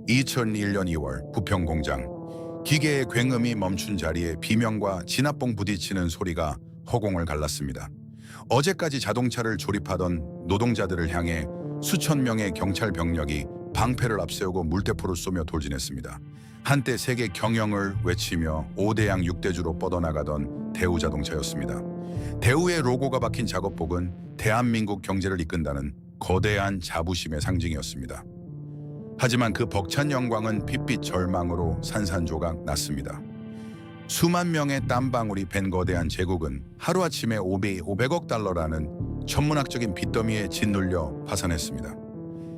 2001년 2월 부평 공장. 기계의 굉음이 멈춘 자리에 비명과 진압봉 부딪히는 소리가 허공을 갈랐습니다. 어제까지 자동차를 조립하던 노동자들을 향해 수천 명의 경찰 병력이 방패를 앞세우고 물대포를 쏘며 돌진했습니다. 한때 세계 경영을 외치며 5대양 6대주로 뻗어나가던 대우자동차였습니다. 대우의 로고가 박힌 작업복은 대한민국 경제를 이끈다는 거대한 자부심의 상징이었습니다. 하지만 그 벅찬 영광은 핏빛 절망으로 산산조각 났습니다. 수만 명의 땀방울이 밴 거대한 제국은 하루아침에 500억 달러라는 천문학적인 빚더미에 짓눌려 파산했습니다.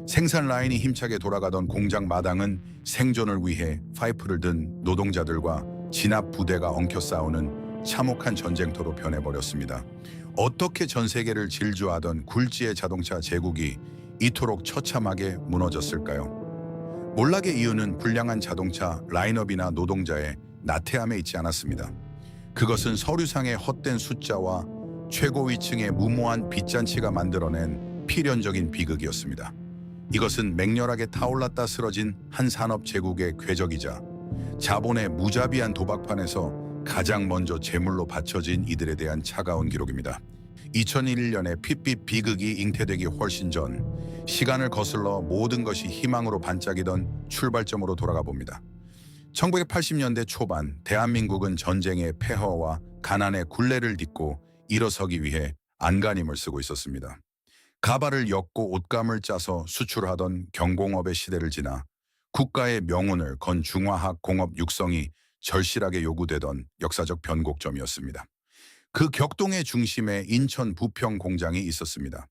생산 라인이 힘차게 돌아가던 공장 마당은 생존을 위해 파이프를 든 노동자들과 진압 부대가 엉켜 싸우는 참혹한 전쟁터로 변해버렸습니다. 어떻게 전 세계를 질주하던 굴지의 자동차 제국이 이토록 처참하게 무너졌을까요? 몰락의 이유는 불량한 자동차 라인업이나 노동자의 나태함에 있지 않았습니다. 그것은 서류상의 헛된 숫자와 최고위층의 무모한 빚잔치가 만들어낸 필연적인 비극이었습니다. 이것은 맹렬하게 타올랐다 쓰러진 한 산업 제국의 궤적이자 자본의 무자비한 도박판에서 가장 먼저 제물로 바쳐진 이들에 대한 차가운 기록입니다. 2001년에 핏빛 비극이 잉태되기 훨씬 전 시간을 거슬러 모든 것이 희망으로 반짝이던 출발점으로 돌아가 봅니다. 1980년대 초반 대한민국은 전쟁의 폐허와 가난의 굴레를 딛고 일어서기 위해 안간힘을 쓰고 있었습니다. 가발을 엮고 옷감을 짜서 수출하던 경공업의 시대를 지나 국가의 명운을 건 중화학 공업 육성이 절실하게 요구되던 역사적 변곡점이었습니다. 그 격동의 중심에 인천 부평 공장이 있었습니다.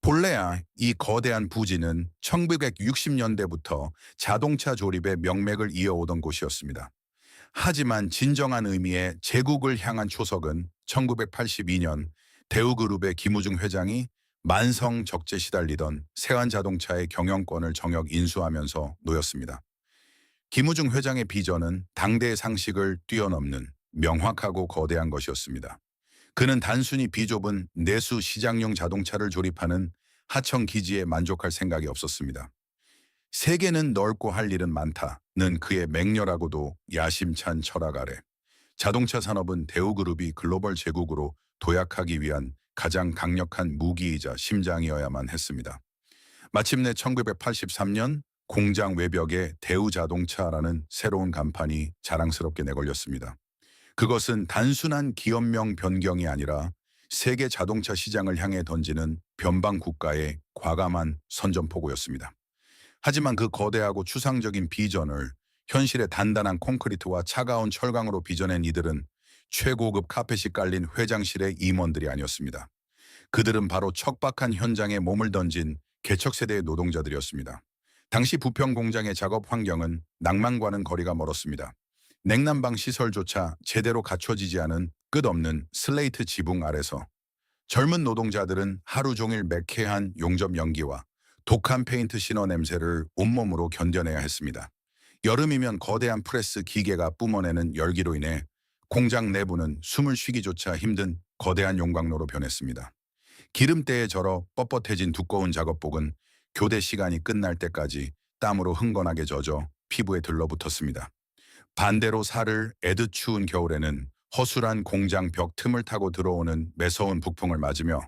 본래야 이 거대한 부지는 1960년대부터 자동차 조립의 명맥을 이어오던 곳이었습니다. 하지만 진정한 의미의 제국을 향한 초석은 1982년 대우그룹의 김우중 회장이 만성 적재에 시달리던 세환자동차의 경영권을 정역 인수하면서 놓였습니다. 김우중 회장의 비전은 당대의 상식을 뛰어넘는 명확하고 거대한 것이었습니다. 그는 단순히 비좁은 내수 시장용 자동차를 조립하는 하청 기지에 만족할 생각이 없었습니다. 세계는 넓고 할 일은 많다는 그의 맹렬하고도 야심찬 철학 아래 자동차 산업은 대우그룹이 글로벌 제국으로 도약하기 위한 가장 강력한 무기이자 심장이어야만 했습니다. 마침내 1983년 공장 외벽에 대우자동차라는 새로운 간판이 자랑스럽게 내걸렸습니다. 그것은 단순한 기업명 변경이 아니라 세계 자동차 시장을 향해 던지는 변방 국가의 과감한 선전포고였습니다. 하지만 그 거대하고 추상적인 비전을 현실의 단단한 콘크리트와 차가운 철강으로 빚어낸 이들은 최고급 카펫이 깔린 회장실의 임원들이 아니었습니다. 그들은 바로 척박한 현장에 몸을 던진 개척세대의 노동자들이었습니다. 당시 부평 공장의 작업 환경은 낭만과는 거리가 멀었습니다. 냉난방 시설조차 제대로 갖춰지지 않은 끝없는 슬레이트 지붕 아래서 젊은 노동자들은 하루 종일 매캐한 용접 연기와 독한 페인트 신어 냄새를 온몸으로 견뎌내야 했습니다. 여름이면 거대한 프레스 기계가 뿜어내는 열기로 인해 공장 내부는 숨을 쉬기조차 힘든 거대한 용광로로 변했습니다. 기름때에 절어 뻣뻣해진 두꺼운 작업복은 교대 시간이 끝날 때까지 땀으로 흥건하게 젖어 피부에 들러붙었습니다. 반대로 살을 애듯 추운 겨울에는 허술한 공장 벽 틈을 타고 들어오는 매서운 북풍을 맞으며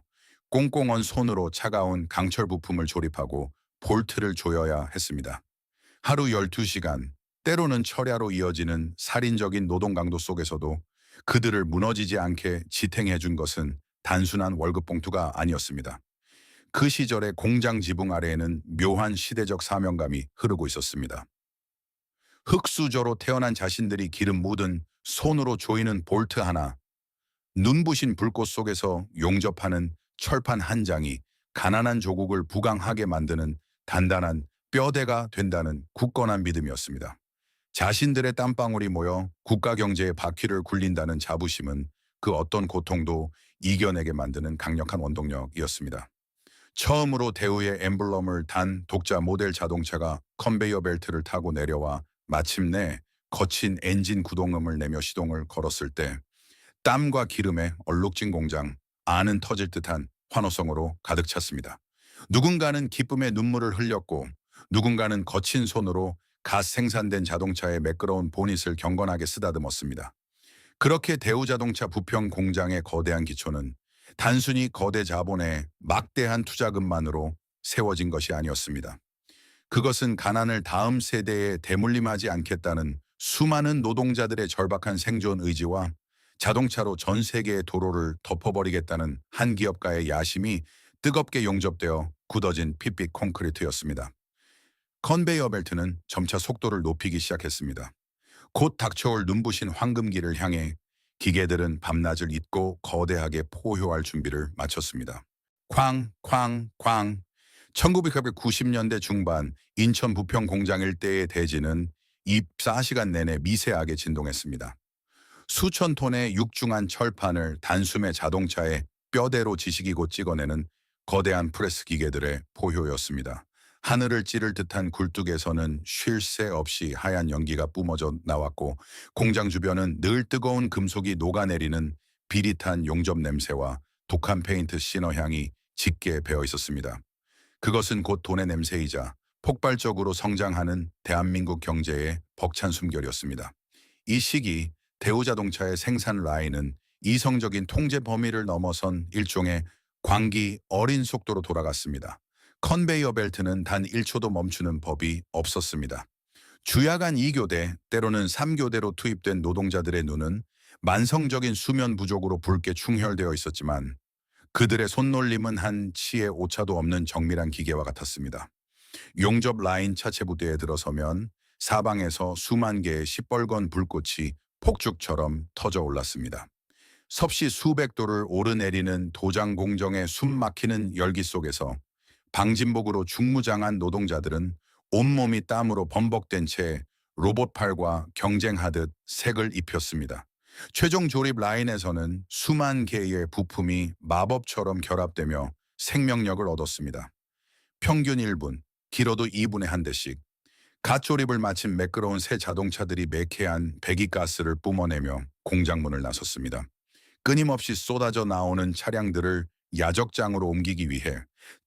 꽁꽁 언 손으로 차가운 강철 부품을 조립하고 볼트를 조여야 했습니다. 하루 12시간, 때로는 철야로 이어지는 살인적인 노동 강도 속에서도 그들을 무너지지 않게 지탱해 준 것은 단순한 월급 봉투가 아니었습니다. 그 시절의 공장 지붕 아래에는 묘한 시대적 사명감이 흐르고 있었습니다. 흙수저로 태어난 자신들이 기름 묻은 손으로 조이는 볼트 하나, 눈부신 불꽃 속에서 용접하는 철판 한 장이 가난한 조국을 부강하게 만드는 단단한 뼈대가 된다는 굳건한 믿음이었습니다. 자신들의 땀방울이 모여 국가 경제의 바퀴를 굴린다는 자부심은 그 어떤 고통도 이겨내게 만드는 강력한 원동력이었습니다. 처음으로 대우의 엠블럼을 단 독자 모델 자동차가 컨베이어 벨트를 타고 내려와 마침내 거친 엔진 구동음을 내며 시동을 걸었을 때 땀과 기름에 얼룩진 공장 안은 터질 듯한 환호성으로 가득 찼습니다. 누군가는 기쁨의 눈물을 흘렸고 누군가는 거친 손으로 갓 생산된 자동차의 매끄러운 보닛을 경건하게 쓰다듬었습니다. 그렇게 대우자동차 부평 공장의 거대한 기초는 단순히 거대 자본의 막대한 투자금만으로 세워진 것이 아니었습니다. 그것은 가난을 다음 세대에 대물림하지 않겠다는 수많은 노동자들의 절박한 생존 의지와 자동차로 전 세계의 도로를 덮어버리겠다는 한 기업가의 야심이 뜨겁게 용접되어 굳어진 핏빛 콘크리트였습니다. 컨베이어 벨트는 점차 속도를 높이기 시작했습니다. 곧 닥쳐올 눈부신 황금기를 향해 기계들은 밤낮을 잇고 거대하게 포효할 준비를 마쳤습니다. 쾅, 쾅, 쾅. 1990년대 중반 인천 부평 공장 일대의 대지는 24시간 내내 미세하게 진동했습니다. 수천 톤의 육중한 철판을 단숨에 자동차에 뼈대로 지식이고 찍어내는 거대한 프레스 기계들의 포효였습니다. 하늘을 찌를 듯한 굴뚝에서는 쉴 새 없이 하얀 연기가 뿜어져 나왔고 공장 주변은 늘 뜨거운 금속이 녹아내리는 비릿한 용접 냄새와 독한 페인트 신어향이 짙게 배어 있었습니다. 그것은 곧 돈의 냄새이자 폭발적으로 성장하는 대한민국 경제의 벅찬 숨결이었습니다. 이 시기 대우자동차의 생산 라인은 이성적인 통제 범위를 넘어선 일종의 광기 어린 속도로 돌아갔습니다. 컨베이어 벨트는 단 1초도 멈추는 법이 없었습니다. 주야간 2교대, 때로는 3교대로 투입된 노동자들의 눈은 만성적인 수면 부족으로 붉게 충혈되어 있었지만 그들의 손놀림은 한 치의 오차도 없는 정밀한 기계와 같았습니다. 용접 라인 차체 부대에 들어서면 사방에서 수만 개의 시뻘건 불꽃이 폭죽처럼 터져 올랐습니다. 섭씨 수백 도를 오르내리는 도장 공정의 숨 막히는 열기 속에서 방진복으로 중무장한 노동자들은 온몸이 땀으로 범벅된 채 로봇팔과 경쟁하듯 색을 입혔습니다. 최종 조립 라인에서는 수만 개의 부품이 마법처럼 결합되며 생명력을 얻었습니다. 평균 1분, 길어도 2분에 한 대씩. 갓 조립을 마친 매끄러운 새 자동차들이 매캐한 배기가스를 뿜어내며 공장문을 나섰습니다. 끊임없이 쏟아져 나오는 차량들을 야적장으로 옮기기 위해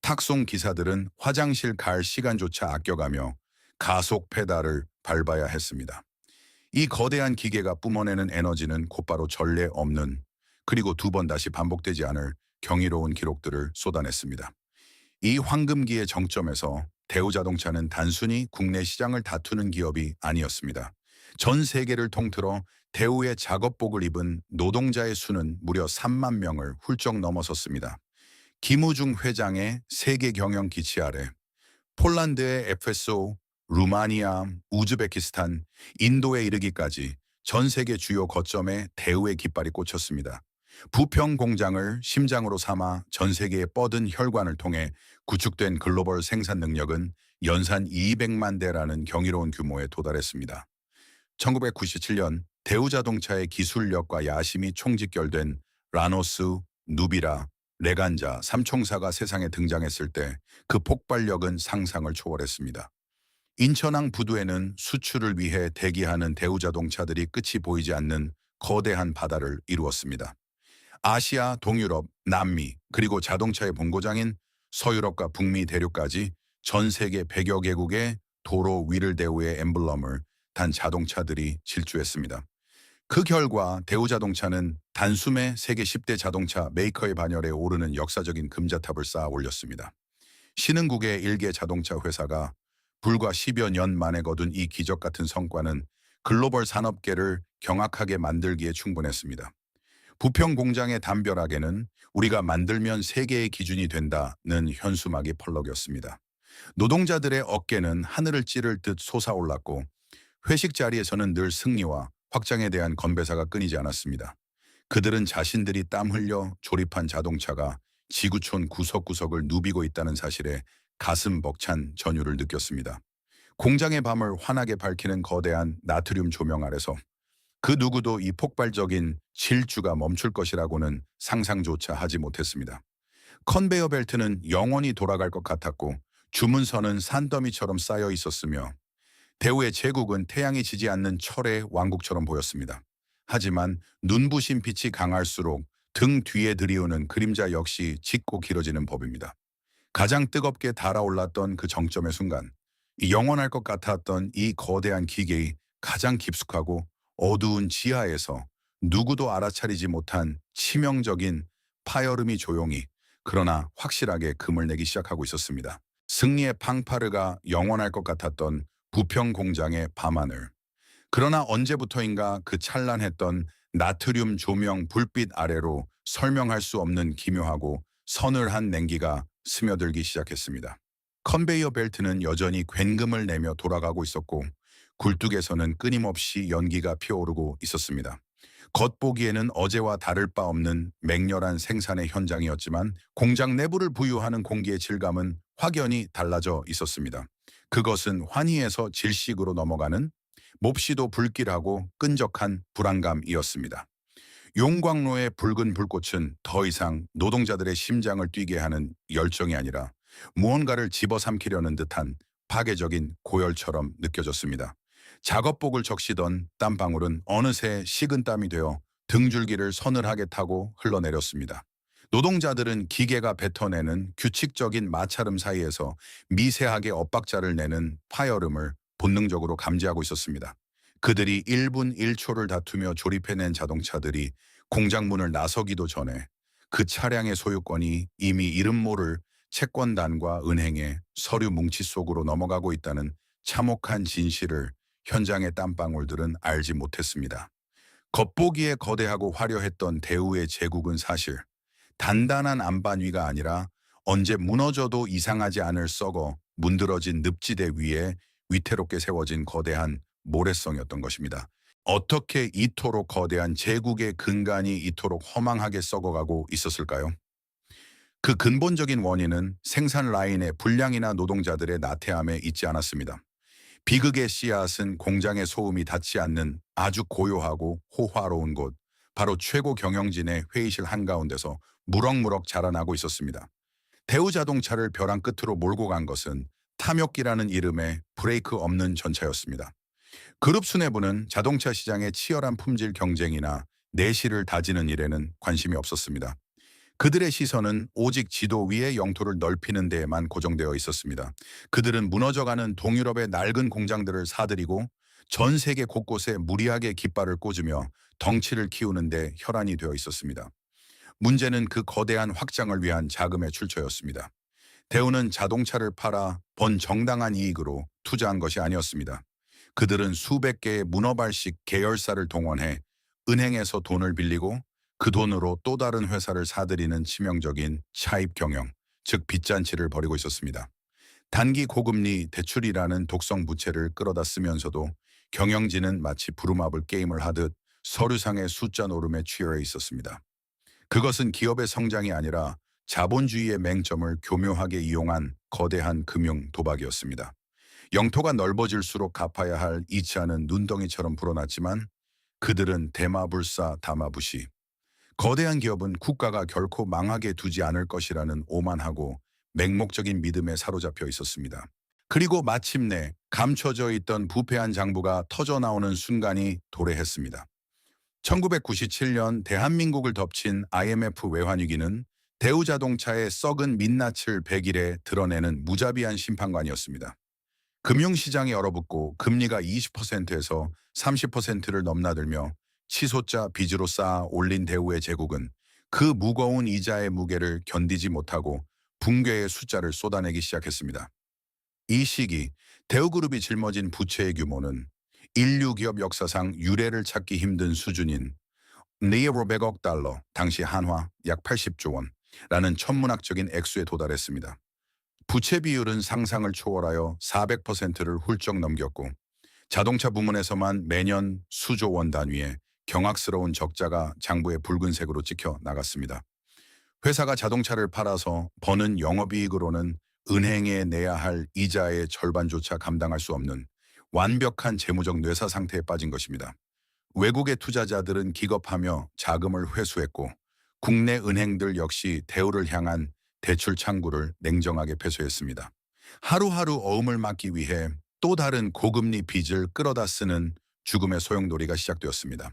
탁송 기사들은 화장실 갈 시간조차 아껴가며 가속 페달을 밟아야 했습니다. 이 거대한 기계가 뿜어내는 에너지는 곧바로 전례 없는 그리고 두 번 다시 반복되지 않을 경이로운 기록들을 쏟아냈습니다. 이 황금기의 정점에서 대우자동차는 단순히 국내 시장을 다투는 기업이 아니었습니다. 전 세계를 통틀어 대우의 작업복을 입은 노동자의 수는 무려 3만 명을 훌쩍 넘어섰습니다. 김우중 회장의 세계 경영 기치 아래 폴란드의 FSO, 루마니아, 우즈베키스탄, 인도에 이르기까지 전 세계 주요 거점에 대우의 깃발이 꽂혔습니다. 부평 공장을 심장으로 삼아 전 세계에 뻗은 혈관을 통해 구축된 글로벌 생산 능력은 연산 200만 대라는 경이로운 규모에 도달했습니다. 1997년 대우자동차의 기술력과 야심이 총집결된 라노스, 누비라, 레간자, 삼총사가 세상에 등장했을 때 그 폭발력은 상상을 초월했습니다. 인천항 부두에는 수출을 위해 대기하는 대우자동차들이 끝이 보이지 않는 거대한 바다를 이루었습니다. 아시아, 동유럽, 남미, 그리고 자동차의 본고장인 서유럽과 북미 대륙까지 전 세계 100여 개국의 도로 위를 대우의 엠블럼을 단 자동차들이 질주했습니다. 그 결과 대우자동차는 단숨에 세계 10대 자동차 메이커의 반열에 오르는 역사적인 금자탑을 쌓아 올렸습니다. 신흥국의 일개 자동차 회사가 불과 10여 년 만에 거둔 이 기적 같은 성과는 글로벌 산업계를 경악하게 만들기에 충분했습니다. 부평 공장의 담벼락에는 우리가 만들면 세계의 기준이 된다는 현수막이 펄럭였습니다. 노동자들의 어깨는 하늘을 찌를 듯 솟아올랐고 회식 자리에서는 늘 승리와 확장에 대한 건배사가 끊이지 않았습니다. 그들은 자신들이 땀 흘려 조립한 자동차가 지구촌 구석구석을 누비고 있다는 사실에 가슴 벅찬 전율을 느꼈습니다. 공장의 밤을 환하게 밝히는 거대한 나트륨 조명 아래서 그 누구도 이 폭발적인 질주가 멈출 것이라고는 상상조차 하지 못했습니다. 컨베이어 벨트는 영원히 돌아갈 것 같았고 주문서는 산더미처럼 쌓여 있었으며 대우의 제국은 태양이 지지 않는 철의 왕국처럼 보였습니다. 하지만 눈부신 빛이 강할수록 등 뒤에 들이오는 그림자 역시 짙고 길어지는 법입니다. 가장 뜨겁게 달아올랐던 그 정점의 순간 영원할 것 같았던 이 거대한 기계의 가장 깊숙하고 어두운 지하에서 누구도 알아차리지 못한 치명적인 파열음이 조용히 그러나 확실하게 금을 내기 시작하고 있었습니다. 승리의 팡파르가 영원할 것 같았던 부평 공장의 밤하늘. 그러나 언제부터인가 그 찬란했던 나트륨 조명 불빛 아래로 설명할 수 없는 기묘하고 서늘한 냉기가 스며들기 시작했습니다. 컨베이어 벨트는 여전히 굉금을 내며 돌아가고 있었고 굴뚝에서는 끊임없이 연기가 피어오르고 있었습니다. 겉보기에는 어제와 다를 바 없는 맹렬한 생산의 현장이었지만 공장 내부를 부유하는 공기의 질감은 확연히 달라져 있었습니다. 그것은 환희에서 질식으로 넘어가는 몹시도 불길하고 끈적한 불안감이었습니다. 용광로의 붉은 불꽃은 더 이상 노동자들의 심장을 뛰게 하는 열정이 아니라 무언가를 집어삼키려는 듯한 파괴적인 고열처럼 느껴졌습니다. 작업복을 적시던 땀방울은 어느새 식은땀이 되어 등줄기를 서늘하게 타고 흘러내렸습니다. 노동자들은 기계가 뱉어내는 규칙적인 마찰음 사이에서 미세하게 엇박자를 내는 파열음을 본능적으로 감지하고 있었습니다. 그들이 1분 1초를 다투며 조립해낸 자동차들이 공장 문을 나서기도 전에 그 차량의 소유권이 이미 이름 모를 채권단과 은행의 서류 뭉치 속으로 넘어가고 있다는 참혹한 진실을 현장의 땀방울들은 알지 못했습니다. 겉보기에 거대하고 화려했던 대우의 제국은 사실 단단한 안반 위가 아니라 언제 무너져도 이상하지 않을 썩어 문드러진 늪지대 위에 위태롭게 세워진 거대한 모래성이었던 것입니다. 어떻게 이토록 거대한 제국의 근간이 이토록 허망하게 썩어가고 있었을까요? 그 근본적인 원인은 생산 라인의 불량이나 노동자들의 나태함에 있지 않았습니다. 비극의 씨앗은 공장의 소음이 닿지 않는 아주 고요하고 호화로운 곳, 바로 최고 경영진의 회의실 한가운데서 무럭무럭 자라나고 있었습니다. 대우 자동차를 벼랑 끝으로 몰고 간 것은 탐욕기라는 이름의 브레이크 없는 전차였습니다. 그룹 수뇌부는 자동차 시장의 치열한 품질 경쟁이나 내실을 다지는 일에는 관심이 없었습니다. 그들의 시선은 오직 지도 위의 영토를 넓히는 데에만 고정되어 있었습니다. 그들은 무너져가는 동유럽의 낡은 공장들을 사들이고 전 세계 곳곳에 무리하게 깃발을 꽂으며 덩치를 키우는 데 혈안이 되어 있었습니다. 문제는 그 거대한 확장을 위한 자금의 출처였습니다. 대우는 자동차를 팔아 번 정당한 이익으로 투자한 것이 아니었습니다. 그들은 수백 개의 문어발식 계열사를 동원해 은행에서 돈을 빌리고 그 돈으로 또 다른 회사를 사들이는 치명적인 차입 경영, 즉 빚잔치를 벌이고 있었습니다. 단기 고금리 대출이라는 독성 부채를 끌어다 쓰면서도 경영진은 마치 부루마블 게임을 하듯 서류상의 숫자 노름에 취해 있었습니다. 그것은 기업의 성장이 아니라 자본주의의 맹점을 교묘하게 이용한 거대한 금융 도박이었습니다. 영토가 넓어질수록 갚아야 할 이치하는 눈덩이처럼 불어났지만 그들은 대마불사 다마부시. 거대한 기업은 국가가 결코 망하게 두지 않을 것이라는 오만하고 맹목적인 믿음에 사로잡혀 있었습니다. 그리고 마침내 감춰져 있던 부패한 장부가 터져나오는 순간이 도래했습니다. 1997년 대한민국을 덮친 IMF 외환위기는 대우자동차의 썩은 민낯을 100일에 드러내는 무자비한 심판관이었습니다. 금융시장이 얼어붙고 금리가 20%에서 30%를 넘나들며 치솟자 빚으로 쌓아 올린 대우의 제국은 그 무거운 이자의 무게를 견디지 못하고 붕괴의 숫자를 쏟아내기 시작했습니다. 이 시기 대우그룹이 짊어진 부채의 규모는 인류 기업 역사상 유례를 찾기 힘든 수준인 네이버 100억 달러, 당시 한화 약 80조 원라는 천문학적인 액수에 도달했습니다. 부채 비율은 상상을 초월하여 400%를 훌쩍 넘겼고 자동차 부문에서만 매년 수조 원 단위의 경악스러운 적자가 장부의 붉은색으로 찍혀 나갔습니다. 회사가 자동차를 팔아서 버는 영업이익으로는 은행에 내야 할 이자의 절반조차 감당할 수 없는 완벽한 재무적 뇌사 상태에 빠진 것입니다. 외국의 투자자들은 기겁하며 자금을 회수했고 국내 은행들 역시 대우를 향한 대출 창구를 냉정하게 패소했습니다. 하루하루 어음을 막기 위해 또 다른 고금리 빚을 끌어다 쓰는 죽음의 소용돌이가 시작되었습니다.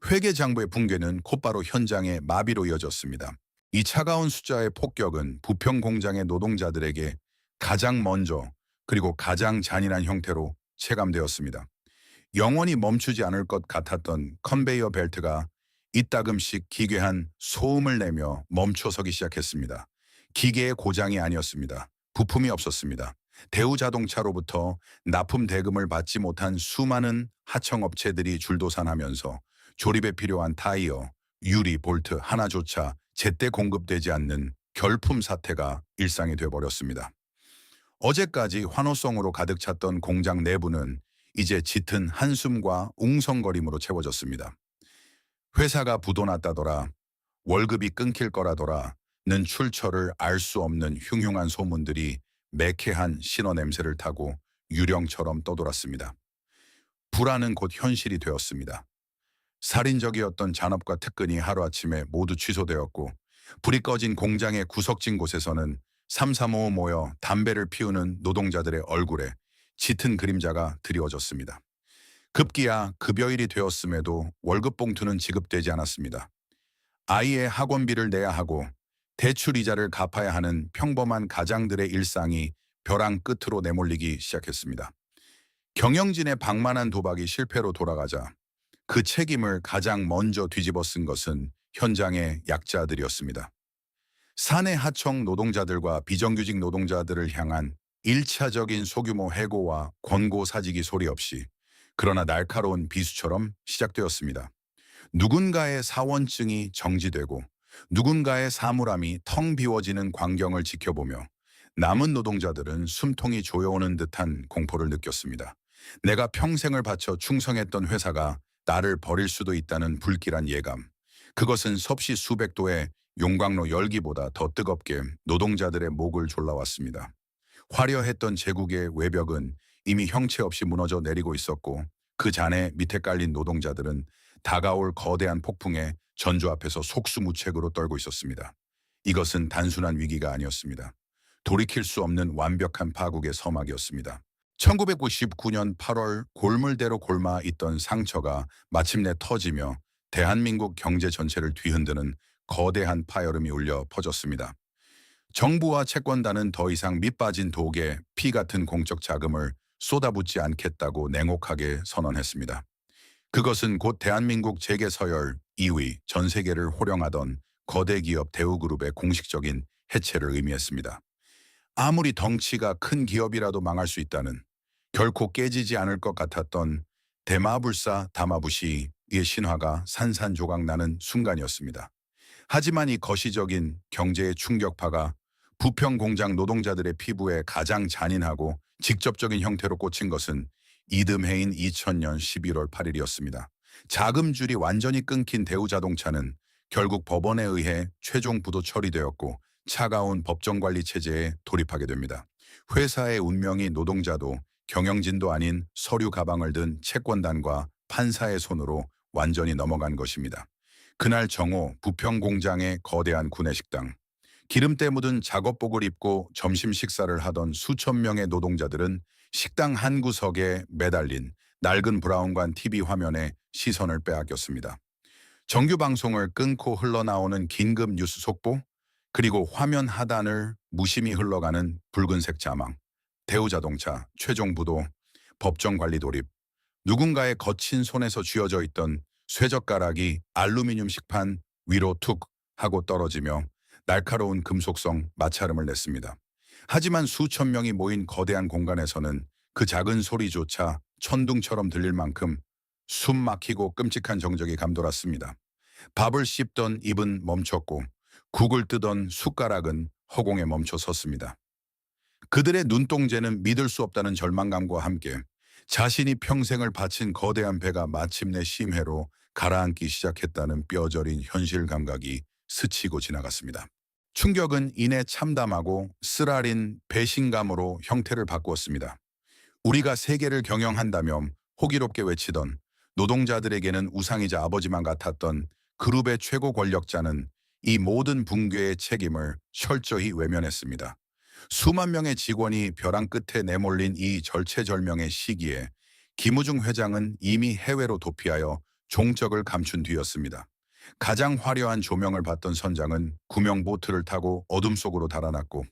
회계장부의 붕괴는 곧바로 현장의 마비로 이어졌습니다. 이 차가운 숫자의 폭격은 부평 공장의 노동자들에게 가장 먼저 그리고 가장 잔인한 형태로 체감되었습니다. 영원히 멈추지 않을 것 같았던 컨베이어 벨트가 이따금씩 기괴한 소음을 내며 멈춰서기 시작했습니다. 기계의 고장이 아니었습니다. 부품이 없었습니다. 대우 자동차로부터 납품 대금을 받지 못한 수많은 하청업체들이 줄도산하면서 조립에 필요한 타이어, 유리, 볼트 하나조차 제때 공급되지 않는 결품 사태가 일상이 되어버렸습니다. 어제까지 환호성으로 가득 찼던 공장 내부는 이제 짙은 한숨과 웅성거림으로 채워졌습니다. 회사가 부도났다더라, 월급이 끊길 거라더라는 출처를 알 수 없는 흉흉한 소문들이 매캐한 신어 냄새를 타고 유령처럼 떠돌았습니다. 불안은 곧 현실이 되었습니다. 살인적이었던 잔업과 특근이 하루아침에 모두 취소되었고, 불이 꺼진 공장의 구석진 곳에서는 삼삼오오 모여 담배를 피우는 노동자들의 얼굴에 짙은 그림자가 드리워졌습니다. 급기야 급여일이 되었음에도 월급 봉투는 지급되지 않았습니다. 아이의 학원비를 내야 하고 대출 이자를 갚아야 하는 평범한 가장들의 일상이 벼랑 끝으로 내몰리기 시작했습니다. 경영진의 방만한 도박이 실패로 돌아가자 그 책임을 가장 먼저 뒤집어 쓴 것은 현장의 약자들이었습니다. 사내 하청 노동자들과 비정규직 노동자들을 향한 1차적인 소규모 해고와 권고 사직이 소리 없이, 그러나 날카로운 비수처럼 시작되었습니다. 누군가의 사원증이 정지되고 누군가의 사물함이 텅 비워지는 광경을 지켜보며 남은 노동자들은 숨통이 조여오는 듯한 공포를 느꼈습니다. 내가 평생을 바쳐 충성했던 회사가 나를 버릴 수도 있다는 불길한 예감. 그것은 섭씨 수백 도의 용광로 열기보다 더 뜨겁게 노동자들의 목을 졸라왔습니다. 화려했던 제국의 외벽은 이미 형체 없이 무너져 내리고 있었고, 그 잔해 밑에 깔린 노동자들은 다가올 거대한 폭풍에 전주 앞에서 속수무책으로 떨고 있었습니다. 이것은 단순한 위기가 아니었습니다. 돌이킬 수 없는 완벽한 파국의 서막이었습니다. 1999년 8월 골물대로 골마 있던 상처가 마침내 터지며 대한민국 경제 전체를 뒤흔드는 거대한 파열음이 울려 퍼졌습니다. 정부와 채권단은 더 이상 밑빠진 독에 피 같은 공적 자금을 쏟아붓지 않겠다고 냉혹하게 선언했습니다. 그것은 곧 대한민국 재계 서열 2위, 전 세계를 호령하던 거대 기업 대우그룹의 공식적인 해체를 의미했습니다. 아무리 덩치가 큰 기업이라도 망할 수 있다는, 결코 깨지지 않을 것 같았던 대마불사 다마부시의 신화가 산산조각 나는 순간이었습니다. 하지만 이 거시적인 경제의 충격파가 부평 공장 노동자들의 피부에 가장 잔인하고 직접적인 형태로 꽂힌 것은 이듬해인 2000년 11월 8일이었습니다. 자금줄이 완전히 끊긴 대우자동차는 결국 법원에 의해 최종 부도 처리되었고 차가운 법정관리 체제에 돌입하게 됩니다. 회사의 운명이 노동자도 경영진도 아닌 서류 가방을 든 채권단과 판사의 손으로 완전히 넘어간 것입니다. 그날 정오 부평 공장의 거대한 구내식당. 기름때 묻은 작업복을 입고 점심 식사를 하던 수천 명의 노동자들은 식당 한 구석에 매달린 낡은 브라운관 TV 화면에 시선을 빼앗겼습니다. 정규 방송을 끊고 흘러나오는 긴급 뉴스 속보, 그리고 화면 하단을 무심히 흘러가는 붉은색 자막. 대우자동차 최종 부도, 법정 관리 돌입. 누군가의 거친 손에서 쥐어져 있던 쇠젓가락이 알루미늄 식판 위로 툭 하고 떨어지며 날카로운 금속성 마찰음을 냈습니다. 하지만 수천 명이 모인 거대한 공간에서는 그 작은 소리조차 천둥처럼 들릴 만큼 숨 막히고 끔찍한 정적이 감돌았습니다. 밥을 씹던 입은 멈췄고 국을 뜨던 숟가락은 허공에 멈춰 섰습니다. 그들의 눈동자는 믿을 수 없다는 절망감과 함께 자신이 평생을 바친 거대한 배가 마침내 심해로 가라앉기 시작했다는 뼈저린 현실 감각이 스치고 지나갔습니다. 충격은 이내 참담하고 쓰라린 배신감으로 형태를 바꾸었습니다. 우리가 세계를 경영한다면 호기롭게 외치던, 노동자들에게는 우상이자 아버지만 같았던 그룹의 최고 권력자는 이 모든 붕괴의 책임을 철저히 외면했습니다. 수만 명의 직원이 벼랑 끝에 내몰린 이 절체절명의 시기에 김우중 회장은 이미 해외로 도피하여 종적을 감춘 뒤였습니다. 가장 화려한 조명을 받던 선장은 구명 보트를 타고 어둠 속으로 달아났고,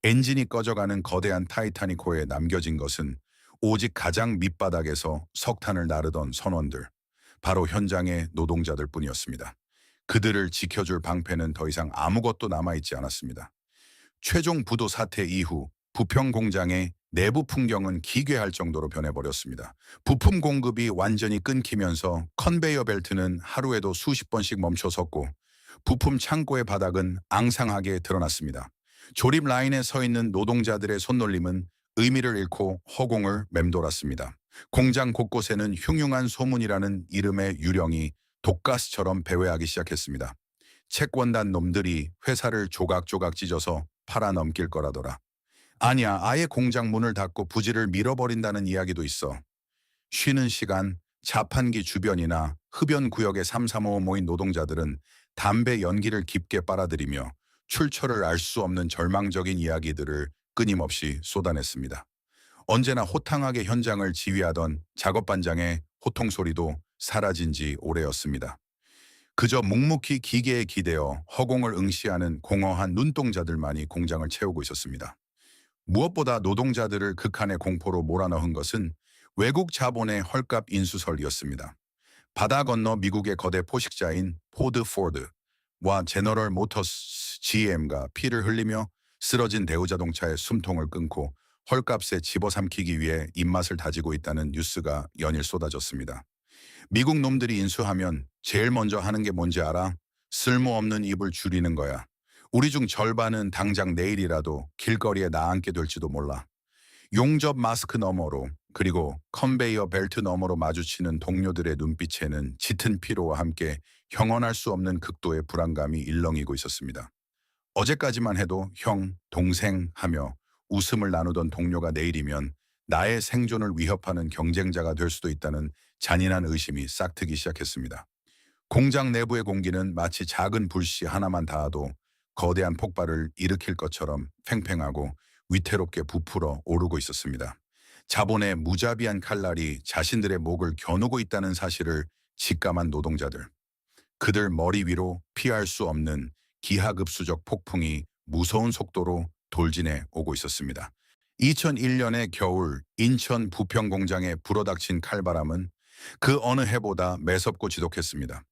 엔진이 꺼져가는 거대한 타이타닉호에 남겨진 것은 오직 가장 밑바닥에서 석탄을 나르던 선원들, 바로 현장의 노동자들 뿐이었습니다. 그들을 지켜줄 방패는 더 이상 아무것도 남아있지 않았습니다. 최종 부도 사태 이후 부평 공장의 내부 풍경은 기괴할 정도로 변해버렸습니다. 부품 공급이 완전히 끊기면서 컨베이어 벨트는 하루에도 수십 번씩 멈춰섰고 부품 창고의 바닥은 앙상하게 드러났습니다. 조립 라인에 서 있는 노동자들의 손놀림은 의미를 잃고 허공을 맴돌았습니다. 공장 곳곳에는 흉흉한 소문이라는 이름의 유령이 독가스처럼 배회하기 시작했습니다. 채권단 놈들이 회사를 조각조각 찢어서 팔아넘길 거라더라. 아니야, 아예 공장 문을 닫고 부지를 밀어버린다는 이야기도 있어. 쉬는 시간, 자판기 주변이나 흡연 구역에 삼삼오오 모인 노동자들은 담배 연기를 깊게 빨아들이며 출처를 알 수 없는 절망적인 이야기들을 끊임없이 쏟아냈습니다. 언제나 호탕하게 현장을 지휘하던 작업반장의 호통 소리도 사라진 지 오래였습니다. 그저 묵묵히 기계에 기대어 허공을 응시하는 공허한 눈동자들만이 공장을 채우고 있었습니다. 무엇보다 노동자들을 극한의 공포로 몰아넣은 것은 외국 자본의 헐값 인수설이었습니다. 바다 건너 미국의 거대 포식자인 포드 포드와 제너럴 모터스 GM가 피를 흘리며 쓰러진 대우자동차의 숨통을 끊고 헐값에 집어삼키기 위해 입맛을 다지고 있다는 뉴스가 연일 쏟아졌습니다. 미국 놈들이 인수하면 제일 먼저 하는 게 뭔지 알아? 쓸모없는 입을 줄이는 거야. 우리 중 절반은 당장 내일이라도 길거리에 나앉게 될지도 몰라. 용접 마스크 너머로 그리고 컨베이어 벨트 너머로 마주치는 동료들의 눈빛에는 짙은 피로와 함께 형언할 수 없는 극도의 불안감이 일렁이고 있었습니다. 어제까지만 해도 형, 동생 하며 웃음을 나누던 동료가 내일이면 나의 생존을 위협하는 경쟁자가 될 수도 있다는 잔인한 의심이 싹트기 시작했습니다. 공장 내부의 공기는 마치 작은 불씨 하나만 닿아도 거대한 폭발을 일으킬 것처럼 팽팽하고 위태롭게 부풀어 오르고 있었습니다. 자본의 무자비한 칼날이 자신들의 목을 겨누고 있다는 사실을 직감한 노동자들. 그들 머리 위로 피할 수 없는 기하급수적 폭풍이 무서운 속도로 돌진해 오고 있었습니다. 2001년의 겨울 인천 부평 공장에 불어닥친 칼바람은 그 어느 해보다 매섭고 지독했습니다.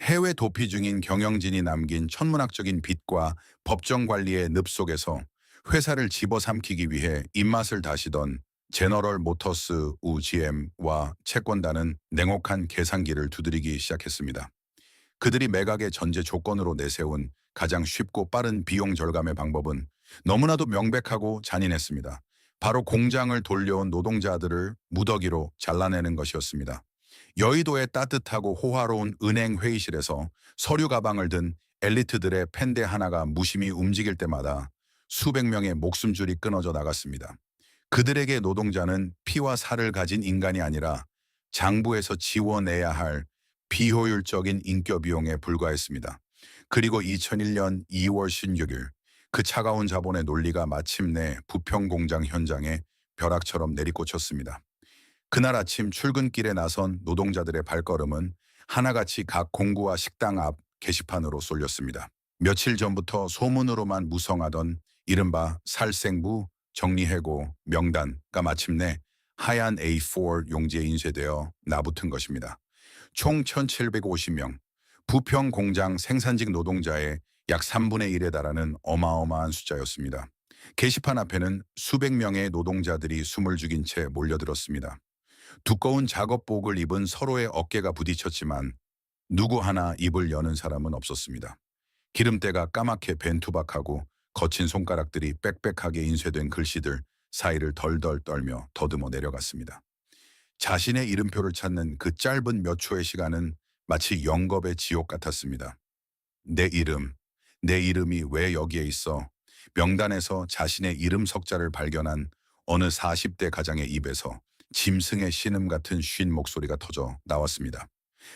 해외 도피 중인 경영진이 남긴 천문학적인 빚과 법정 관리의 늪 속에서 회사를 집어삼키기 위해 입맛을 다시던 제너럴 모터스 GM과 채권단은 냉혹한 계산기를 두드리기 시작했습니다. 그들이 매각의 전제 조건으로 내세운 가장 쉽고 빠른 비용 절감의 방법은 너무나도 명백하고 잔인했습니다. 바로 공장을 돌려온 노동자들을 무더기로 잘라내는 것이었습니다. 여의도의 따뜻하고 호화로운 은행 회의실에서 서류 가방을 든 엘리트들의 펜대 하나가 무심히 움직일 때마다 수백 명의 목숨줄이 끊어져 나갔습니다. 그들에게 노동자는 피와 살을 가진 인간이 아니라 장부에서 지워내야 할 비효율적인 인격 비용에 불과했습니다. 그리고 2001년 2월 16일 그 차가운 자본의 논리가 마침내 부평 공장 현장에 벼락처럼 내리꽂혔습니다. 그날 아침 출근길에 나선 노동자들의 발걸음은 하나같이 각 공구와 식당 앞 게시판으로 쏠렸습니다. 며칠 전부터 소문으로만 무성하던 이른바 살생부, 정리해고, 명단가 마침내 하얀 A4 용지에 인쇄되어 나붙은 것입니다. 총 1,750명, 부평 공장 생산직 노동자의 약 3분의 1에 달하는 어마어마한 숫자였습니다. 게시판 앞에는 수백 명의 노동자들이 숨을 죽인 채 몰려들었습니다. 두꺼운 작업복을 입은 서로의 어깨가 부딪혔지만 누구 하나 입을 여는 사람은 없었습니다. 기름때가 까맣게 벤 투박하고 거친 손가락들이 빽빽하게 인쇄된 글씨들 사이를 덜덜 떨며 더듬어 내려갔습니다. 자신의 이름표를 찾는 그 짧은 몇 초의 시간은 마치 영겁의 지옥 같았습니다. 내 이름, 내 이름이 왜 여기에 있어? 명단에서 자신의 이름 석자를 발견한 어느 40대 가장의 입에서 짐승의 신음 같은 쉰 목소리가 터져 나왔습니다.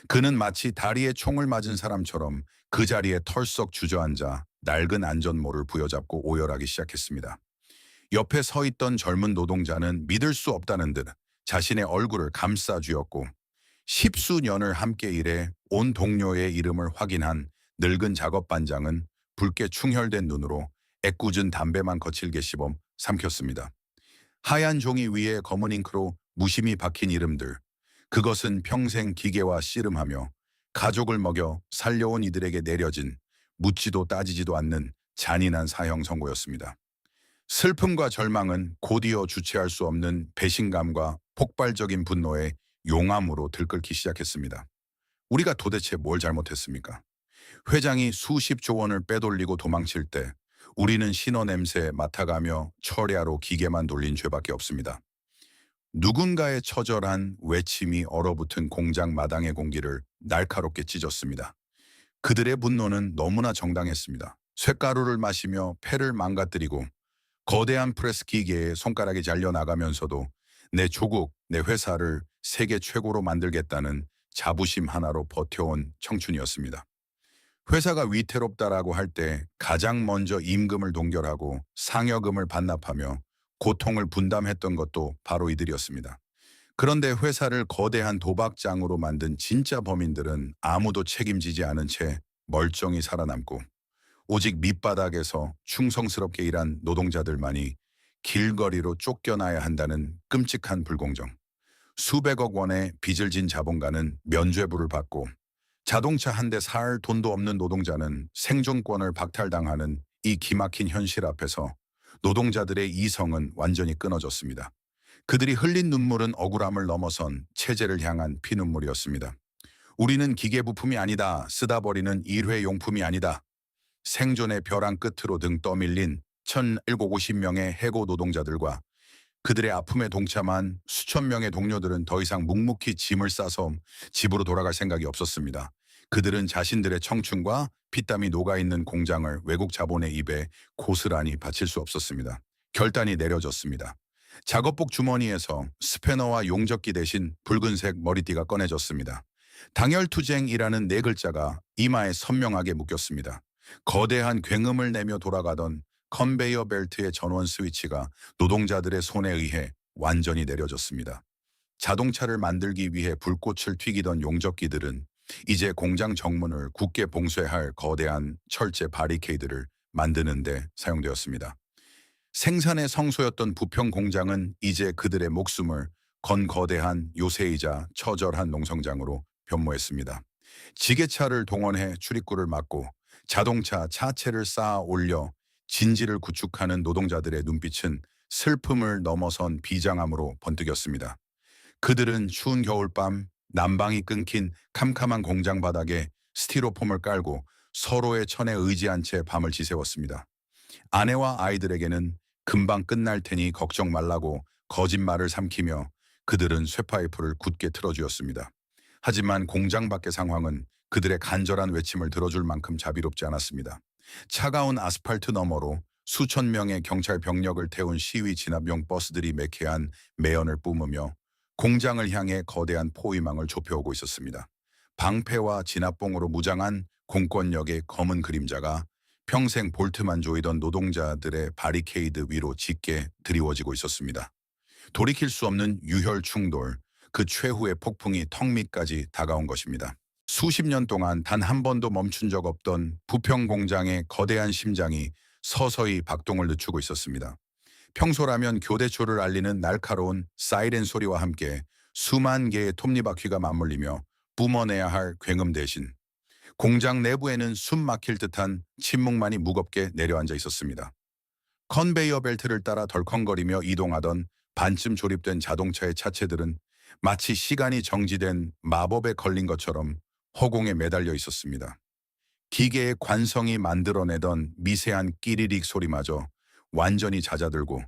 그는 마치 다리에 총을 맞은 사람처럼 그 자리에 털썩 주저앉아 낡은 안전모를 부여잡고 오열하기 시작했습니다. 옆에 서 있던 젊은 노동자는 믿을 수 없다는 듯 자신의 얼굴을 감싸 쥐었고 십수년을 함께 일해 온 동료의 이름을 확인한 늙은 작업반장은 붉게 충혈된 눈으로 애꿎은 담배만 거칠게 씹어 삼켰습니다. 하얀 종이 위에 검은 잉크로 무심히 박힌 이름들. 그것은 평생 기계와 씨름하며 가족을 먹여 살려온 이들에게 내려진 묻지도 따지지도 않는 잔인한 사형 선고였습니다. 슬픔과 절망은 곧이어 주체할 수 없는 배신감과 폭발적인 분노에 용암으로 들끓기 시작했습니다. 우리가 도대체 뭘 잘못했습니까? 회장이 수십조 원을 빼돌리고 도망칠 때 우리는 신어 냄새 맡아가며 철야로 기계만 돌린 죄밖에 없습니다. 누군가의 처절한 외침이 얼어붙은 공장 마당의 공기를 날카롭게 찢었습니다. 그들의 분노는 너무나 정당했습니다. 쇳가루를 마시며 폐를 망가뜨리고 거대한 프레스 기계에 손가락이 잘려나가면서도 내 조국, 내 회사를 세계 최고로 만들겠다는 자부심 하나로 버텨온 청춘이었습니다. 회사가 위태롭다라고 할 때 가장 먼저 임금을 동결하고 상여금을 반납하며 고통을 분담했던 것도 바로 이들이었습니다. 그런데 회사를 거대한 도박장으로 만든 진짜 범인들은 아무도 책임지지 않은 채 멀쩡히 살아남고 오직 밑바닥에서 충성스럽게 일한 노동자들만이 길거리로 쫓겨나야 한다는 끔찍한 불공정. 수백억 원의 빚을 진 자본가는 면죄부를 받고 자동차 한 대 살 돈도 없는 노동자는 생존권을 박탈당하는 이 기막힌 현실 앞에서 노동자들의 이성은 완전히 끊어졌습니다. 그들이 흘린 눈물은 억울함을 넘어선 체제를 향한 피눈물이었습니다. 우리는 기계 부품이 아니다. 쓰다 버리는 일회용품이 아니다. 생존의 벼랑 끝으로 등 떠밀린 1,750명의 해고 노동자들과 그들의 아픔에 동참한 수천 명의 동료들은 더 이상 묵묵히 짐을 싸서 집으로 돌아갈 생각이 없었습니다. 그들은 자신들의 청춘과 피땀이 녹아있는 공장을 외국 자본의 입에 고스란히 바칠 수 없었습니다. 결단이 내려졌습니다. 작업복 주머니에서 스패너와 용접기 대신 붉은색 머리띠가 꺼내졌습니다. 당열투쟁이라는 네 글자가 이마에 선명하게 묶였습니다. 거대한 굉음을 내며 돌아가던 컨베이어 벨트의 전원 스위치가 노동자들의 손에 의해 완전히 내려졌습니다. 자동차를 만들기 위해 불꽃을 튀기던 용접기들은 이제 공장 정문을 굳게 봉쇄할 거대한 철제 바리케이드를 만드는 데 사용되었습니다. 생산의 성소였던 부평 공장은 이제 그들의 목숨을 건 거대한 요새이자 처절한 농성장으로 변모했습니다. 지게차를 동원해 출입구를 막고 자동차 차체를 쌓아 올려 진지를 구축하는 노동자들의 눈빛은 슬픔을 넘어선 비장함으로 번뜩였습니다. 그들은 추운 겨울밤 난방이 끊긴 캄캄한 공장 바닥에 스티로폼을 깔고 서로의 천에 의지한 채 밤을 지새웠습니다. 아내와 아이들에게는 금방 끝날 테니 걱정 말라고 거짓말을 삼키며 그들은 쇠파이프를 굳게 틀어주었습니다. 하지만 공장 밖의 상황은 그들의 간절한 외침을 들어줄 만큼 자비롭지 않았습니다. 차가운 아스팔트 너머로 수천 명의 경찰 병력을 태운 시위 진압용 버스들이 매캐한 매연을 뿜으며 공장을 향해 거대한 포위망을 좁혀오고 있었습니다. 방패와 진압봉으로 무장한 공권력의 검은 그림자가 평생 볼트만 조이던 노동자들의 바리케이드 위로 짙게 드리워지고 있었습니다. 돌이킬 수 없는 유혈 충돌, 그 최후의 폭풍이 턱 밑까지 다가온 것입니다. 수십 년 동안 단 한 번도 멈춘 적 없던 부평 공장의 거대한 심장이 서서히 박동을 늦추고 있었습니다. 평소라면 교대초를 알리는 날카로운 사이렌 소리와 함께 수만 개의 톱니바퀴가 맞물리며 뿜어내야 할 굉음 대신 공장 내부에는 숨 막힐 듯한 침묵만이 무겁게 내려앉아 있었습니다. 컨베이어 벨트를 따라 덜컹거리며 이동하던 반쯤 조립된 자동차의 차체들은 마치 시간이 정지된 마법에 걸린 것처럼 허공에 매달려 있었습니다. 기계의 관성이 만들어내던 미세한 끼리릭 소리마저 완전히 잦아들고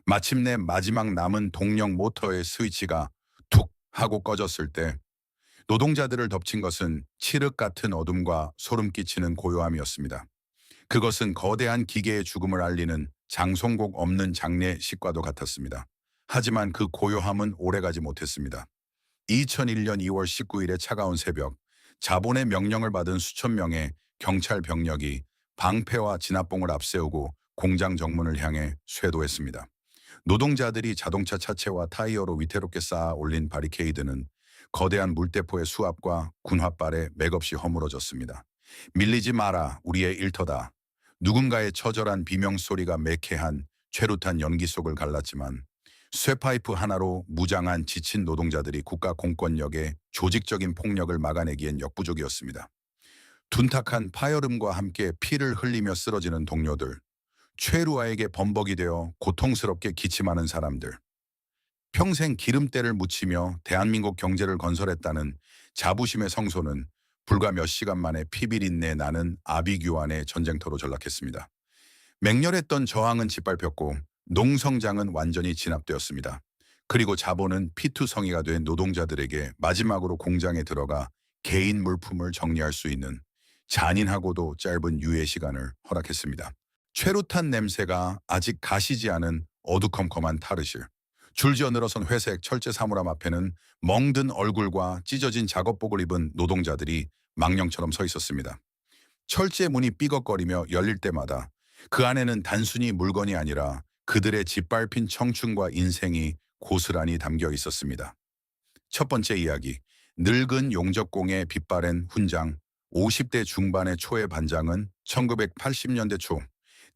마침내 마지막 남은 동력 모터의 스위치가 툭 하고 꺼졌을 때 노동자들을 덮친 것은 칠흑 같은 어둠과 소름 끼치는 고요함이었습니다. 그것은 거대한 기계의 죽음을 알리는 장송곡 없는 장례식과도 같았습니다. 하지만 그 고요함은 오래가지 못했습니다. 2001년 2월 19일의 차가운 새벽, 자본의 명령을 받은 수천 명의 경찰 병력이 방패와 진압봉을 앞세우고 공장 정문을 향해 쇄도했습니다. 노동자들이 자동차 차체와 타이어로 위태롭게 쌓아 올린 바리케이드는 거대한 물대포의 수압과 군홧발에 맥없이 허물어졌습니다. 밀리지 마라, 우리의 일터다. 누군가의 처절한 비명소리가 매캐한 최루탄 연기 속을 갈랐지만 쇠파이프 하나로 무장한 지친 노동자들이 국가 공권력의 조직적인 폭력을 막아내기엔 역부족이었습니다. 둔탁한 파열음과 함께 피를 흘리며 쓰러지는 동료들, 최루아에게 범벅이 되어 고통스럽게 기침하는 사람들, 평생 기름때를 묻히며 대한민국 경제를 건설했다는 자부심의 성소는 불과 몇 시간 만에 피비린내 나는 아비규환의 전쟁터로 전락했습니다. 맹렬했던 저항은 짓밟혔고 농성장은 완전히 진압되었습니다. 그리고 자본은 피투성이가 된 노동자들에게 마지막으로 공장에 들어가 개인 물품을 정리할 수 있는 잔인하고도 짧은 유예 시간을 허락했습니다. 최루탄 냄새가 아직 가시지 않은 어두컴컴한 타르실. 줄지어 늘어선 회색 철제 사물함 앞에는 멍든 얼굴과 찢어진 작업복을 입은 노동자들이 망령처럼 서 있었습니다. 철제 문이 삐걱거리며 열릴 때마다 그 안에는 단순히 물건이 아니라 그들의 짓밟힌 청춘과 인생이 고스란히 담겨 있었습니다. 첫 번째 이야기, 늙은 용접공의 빛바랜 훈장, 50대 중반의 초의 반장은 1980년대 초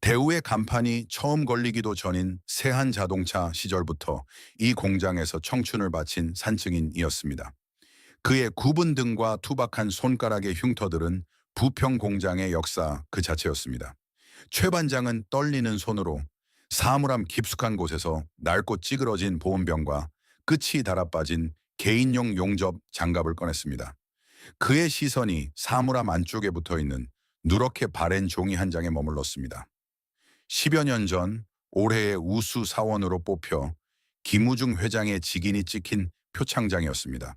대우의 간판이 처음 걸리기도 전인 세한 자동차 시절부터 이 공장에서 청춘을 바친 산증인이었습니다. 그의 굽은 등과 투박한 손가락의 흉터들은 부평 공장의 역사 그 자체였습니다. 최 반장은 떨리는 손으로 사물함 깊숙한 곳에서 낡고 찌그러진 보온병과 끝이 달아빠진 개인용 용접 장갑을 꺼냈습니다. 그의 시선이 사물함 안쪽에 붙어있는 누렇게 바랜 종이 한 장에 머물렀습니다. 10여 년 전 올해의 우수 사원으로 뽑혀 김우중 회장의 직인이 찍힌 표창장이었습니다.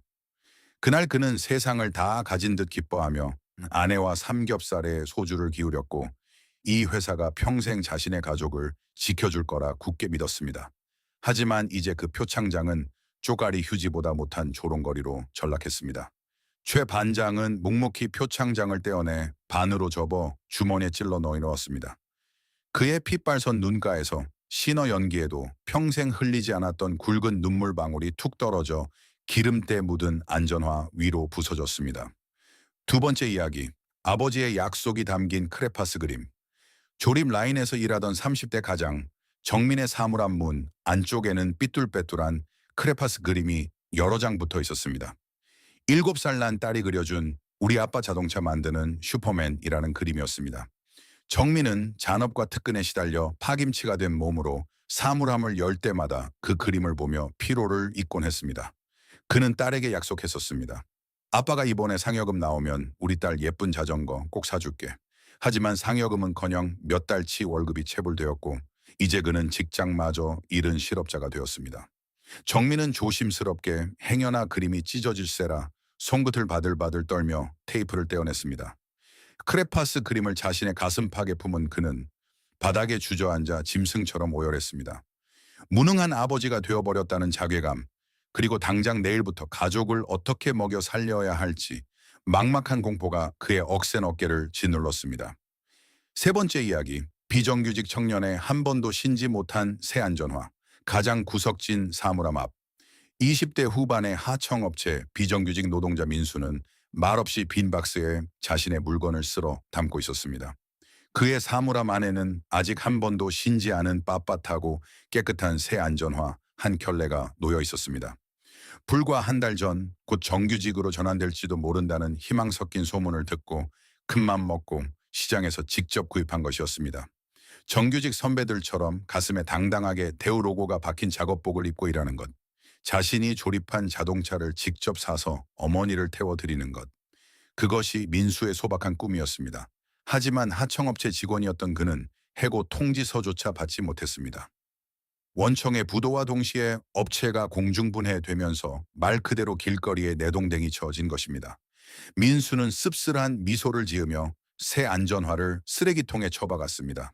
그날 그는 세상을 다 가진 듯 기뻐하며 아내와 삼겹살에 소주를 기울였고 이 회사가 평생 자신의 가족을 지켜줄 거라 굳게 믿었습니다. 하지만 이제 그 표창장은 쪼가리 휴지보다 못한 조롱거리로 전락했습니다. 최 반장은 묵묵히 표창장을 떼어내 반으로 접어 주머니에 찔러 넣어놓았습니다. 그의 핏발선 눈가에서 신어 연기에도 평생 흘리지 않았던 굵은 눈물방울이 툭 떨어져 기름때 묻은 안전화 위로 부서졌습니다. 두 번째 이야기, 아버지의 약속이 담긴 크레파스 그림. 조립 라인에서 일하던 30대 가장, 정민의 사물함 문 안쪽에는 삐뚤빼뚤한 크레파스 그림이 여러 장 붙어 있었습니다. 7살 난 딸이 그려준 우리 아빠 자동차 만드는 슈퍼맨이라는 그림이었습니다. 정민은 잔업과 특근에 시달려 파김치가 된 몸으로 사물함을 열 때마다 그 그림을 보며 피로를 잊곤 했습니다. 그는 딸에게 약속했었습니다. 아빠가 이번에 상여금 나오면 우리 딸 예쁜 자전거 꼭 사줄게. 하지만 상여금은커녕 몇 달치 월급이 체불되었고 이제 그는 직장마저 잃은 실업자가 되었습니다. 정민은 조심스럽게 행여나 그림이 찢어질세라 손끝을 바들바들 떨며 테이프를 떼어냈습니다. 크레파스 그림을 자신의 가슴팍에 품은 그는 바닥에 주저앉아 짐승처럼 오열했습니다. 무능한 아버지가 되어버렸다는 자괴감, 그리고 당장 내일부터 가족을 어떻게 먹여 살려야 할지 막막한 공포가 그의 억센 어깨를 짓눌렀습니다. 세 번째 이야기, 비정규직 청년의 한 번도 신지 못한 새 안전화, 가장 구석진 사물함 앞. 20대 후반의 하청업체 비정규직 노동자 민수는 말없이 빈 박스에 자신의 물건을 쓸어 담고 있었습니다. 그의 사물함 안에는 아직 한 번도 신지 않은 빳빳하고 깨끗한 새 안전화 한 켤레가 놓여 있었습니다. 불과 한 달 전 곧 정규직으로 전환될지도 모른다는 희망 섞인 소문을 듣고 큰맘 먹고 시장에서 직접 구입한 것이었습니다. 정규직 선배들처럼 가슴에 당당하게 대우 로고가 박힌 작업복을 입고 일하는 것. 자신이 조립한 자동차를 직접 사서 어머니를 태워드리는 것. 그것이 민수의 소박한 꿈이었습니다. 하지만 하청업체 직원이었던 그는 해고 통지서조차 받지 못했습니다. 원청의 부도와 동시에 업체가 공중분해되면서 말 그대로 길거리에 내동댕이 쳐진 것입니다. 민수는 씁쓸한 미소를 지으며 새 안전화를 쓰레기통에 처박았습니다.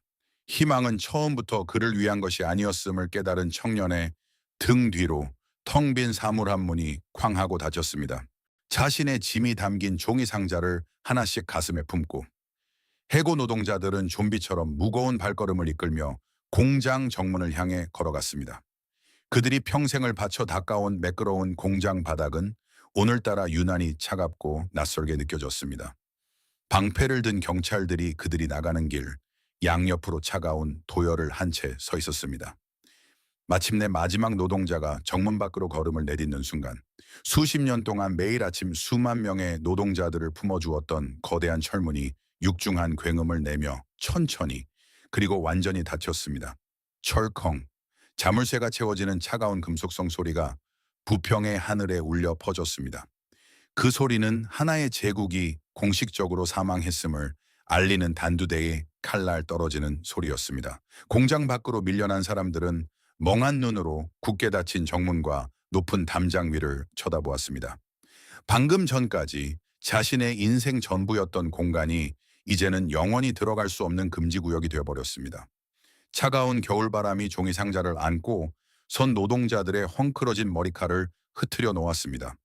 희망은 처음부터 그를 위한 것이 아니었음을 깨달은 청년의 등 뒤로 텅 빈 사물함 문이 쾅 하고 닫혔습니다. 자신의 짐이 담긴 종이 상자를 하나씩 가슴에 품고 해고 노동자들은 좀비처럼 무거운 발걸음을 이끌며 공장 정문을 향해 걸어갔습니다. 그들이 평생을 바쳐 닦아온 매끄러운 공장 바닥은 오늘따라 유난히 차갑고 낯설게 느껴졌습니다. 방패를 든 경찰들이 그들이 나가는 길, 양옆으로 차가운 도열을 한 채 서 있었습니다. 마침내 마지막 노동자가 정문 밖으로 걸음을 내딛는 순간 수십 년 동안 매일 아침 수만 명의 노동자들을 품어주었던 거대한 철문이 육중한 굉음을 내며 천천히 그리고 완전히 닫혔습니다. 철컹, 자물쇠가 채워지는 차가운 금속성 소리가 부평의 하늘에 울려 퍼졌습니다. 그 소리는 하나의 제국이 공식적으로 사망했음을 알리는 단두대의 칼날 떨어지는 소리였습니다. 공장 밖으로 밀려난 사람들은 멍한 눈으로 굳게 닫힌 정문과 높은 담장 위를 쳐다보았습니다. 방금 전까지 자신의 인생 전부였던 공간이 이제는 영원히 들어갈 수 없는 금지구역이 되어버렸습니다. 차가운 겨울바람이 종이 상자를 안고 선 노동자들의 헝클어진 머리칼을 흐트려 놓았습니다.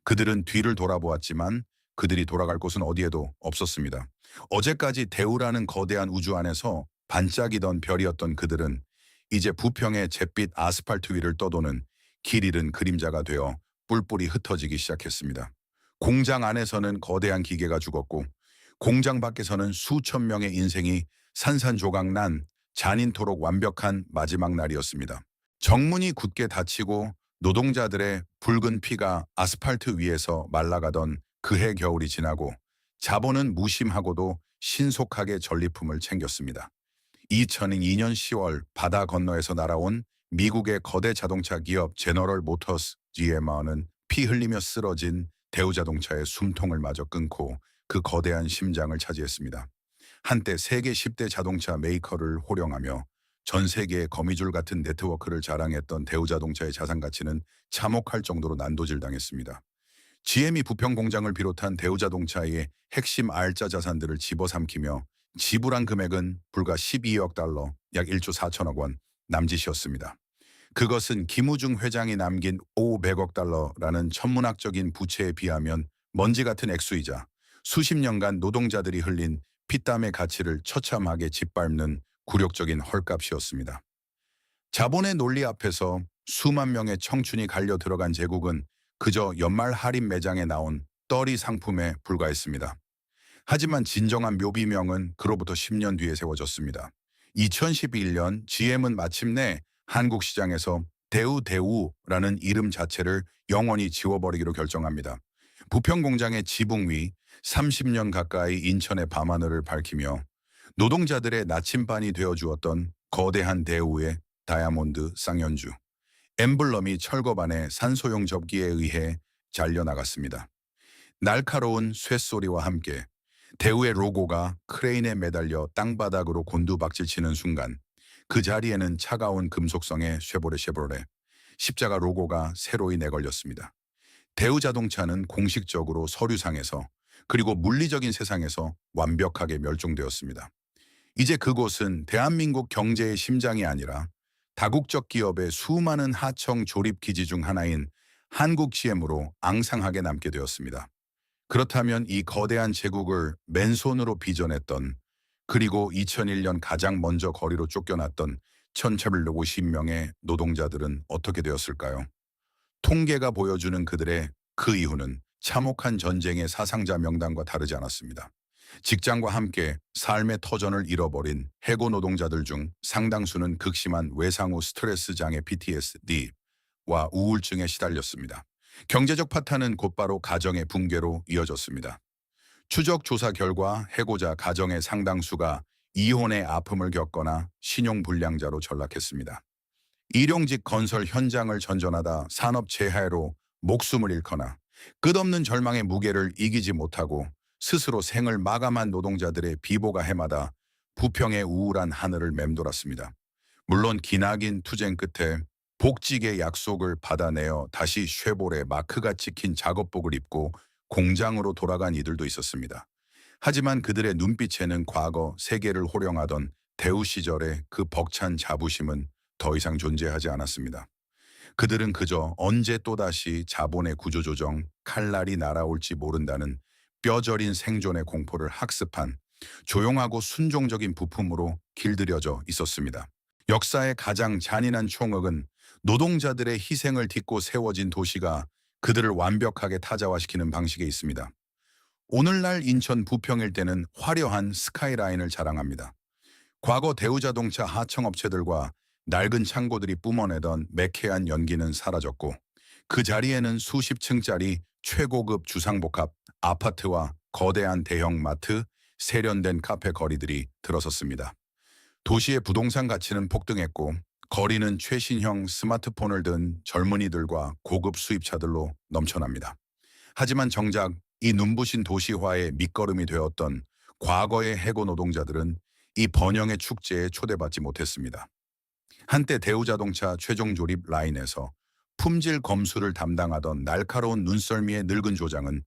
그들은 뒤를 돌아보았지만 그들이 돌아갈 곳은 어디에도 없었습니다. 어제까지 대우라는 거대한 우주 안에서 반짝이던 별이었던 그들은 이제 부평의 잿빛 아스팔트 위를 떠도는 길 잃은 그림자가 되어 뿔뿔이 흩어지기 시작했습니다. 공장 안에서는 거대한 기계가 죽었고 공장 밖에서는 수천 명의 인생이 산산조각난 잔인토록 완벽한 마지막 날이었습니다. 정문이 굳게 닫히고 노동자들의 붉은 피가 아스팔트 위에서 말라가던 그해 겨울이 지나고 자본은 무심하고도 신속하게 전리품을 챙겼습니다. 2002년 10월 바다 건너에서 날아온 미국의 거대 자동차 기업 제너럴 모터스 GM은 피 흘리며 쓰러진 대우자동차의 숨통을 마저 끊고 그 거대한 심장을 차지했습니다. 한때 세계 10대 자동차 메이커를 호령하며 전 세계의 거미줄 같은 네트워크를 자랑했던 대우자동차의 자산 가치는 참혹할 정도로 난도질당했습니다. GM이 부평 공장을 비롯한 대우자동차의 핵심 알짜 자산들을 집어삼키며 지불한 금액은 불과 12억 달러, 약 1조 4천억 원 남짓이었습니다. 그것은 김우중 회장이 남긴 500억 달러라는 천문학적인 부채에 비하면 먼지 같은 액수이자 수십 년간 노동자들이 흘린 피땀의 가치를 처참하게 짓밟는 굴욕적인 헐값이었습니다. 자본의 논리 앞에서 수만 명의 청춘이 갈려 들어간 제국은 그저 연말 할인 매장에 나온 떨이 상품에 불과했습니다. 하지만 진정한 묘비명은 그로부터 10년 뒤에 세워졌습니다. 2011년 GM은 마침내 한국 시장에서 대우라는 이름 자체를 영원히 지워버리기로 결정합니다. 부평 공장의 지붕 위 30년 가까이 인천의 밤하늘을 밝히며 노동자들의 나침반이 되어주었던 거대한 대우의 다이아몬드 쌍연주. 엠블럼이 철거반의 산소용 접기에 의해 잘려나갔습니다. 날카로운 쇳소리와 함께 대우의 로고가 크레인에 매달려 땅바닥으로 곤두박질치는 순간 그 자리에는 차가운 금속성의 쉐보레 십자가 로고가 새로이 내걸렸습니다. 대우자동차는 공식적으로 서류상에서 그리고 물리적인 세상에서 완벽하게 멸종되었습니다. 이제 그곳은 대한민국 경제의 심장이 아니라 다국적 기업의 수많은 하청 조립 기지 중 하나인 한국 GM으로 앙상하게 남게 되었습니다. 그렇다면 이 거대한 제국을 맨손으로 빚어냈던 그리고 2001년 가장 먼저 거리로 쫓겨났던 1,750명의 노동자들은 어떻게 되었을까요? 통계가 보여주는 그들의 그 이후는 참혹한 전쟁의 사상자 명단과 다르지 않았습니다. 직장과 함께 삶의 터전을 잃어버린 해고 노동자들 중 상당수는 극심한 외상 후 스트레스 장애 PTSD와 우울증에 시달렸습니다. 경제적 파탄은 곧바로 가정의 붕괴로 이어졌습니다. 추적 조사 결과 해고자 가정의 상당수가 이혼의 아픔을 겪거나 신용불량자로 전락했습니다. 일용직 건설 현장을 전전하다 산업 재해로 목숨을 잃거나 끝없는 절망의 무게를 이기지 못하고 스스로 생을 마감한 노동자들의 비보가 해마다 부평의 우울한 하늘을 맴돌았습니다. 물론 기나긴 투쟁 끝에 복직의 약속을 받아내어 다시 쉐보레 마크가 찍힌 작업복을 입고 공장으로 돌아간 이들도 있었습니다. 하지만 그들의 눈빛에는 과거 세계를 호령하던 대우 시절의 그 벅찬 자부심은 더 이상 존재하지 않았습니다. 그들은 그저 언제 또다시 자본의 구조조정, 칼날이 날아올지 모른다는 뼈저린 생존의 공포를 학습한 조용하고 순종적인 부품으로 길들여져 있었습니다. 역사의 가장 잔인한 총억은 노동자들의 희생을 딛고 세워진 도시가 그들을 완벽하게 타자화시키는 방식에 있습니다. 오늘날 인천 부평 일대는 화려한 스카이라인을 자랑합니다. 과거 대우자동차 하청업체들과 낡은 창고들이 뿜어내던 매캐한 연기는 사라졌고 그 자리에는 수십 층짜리 최고급 주상복합 아파트와 거대한 대형 마트, 세련된 카페 거리들이 들어섰습니다. 도시의 부동산 가치는 폭등했고 거리는 최신형 스마트폰을 든 젊은이들과 고급 수입차들로 넘쳐납니다. 하지만 정작 이 눈부신 도시화의 밑거름이 되었던 과거의 해고 노동자들은 이 번영의 축제에 초대받지 못했습니다. 한때 대우자동차 최종 조립 라인에서 품질 검수를 담당하던 날카로운 눈썰미의 늙은 조장은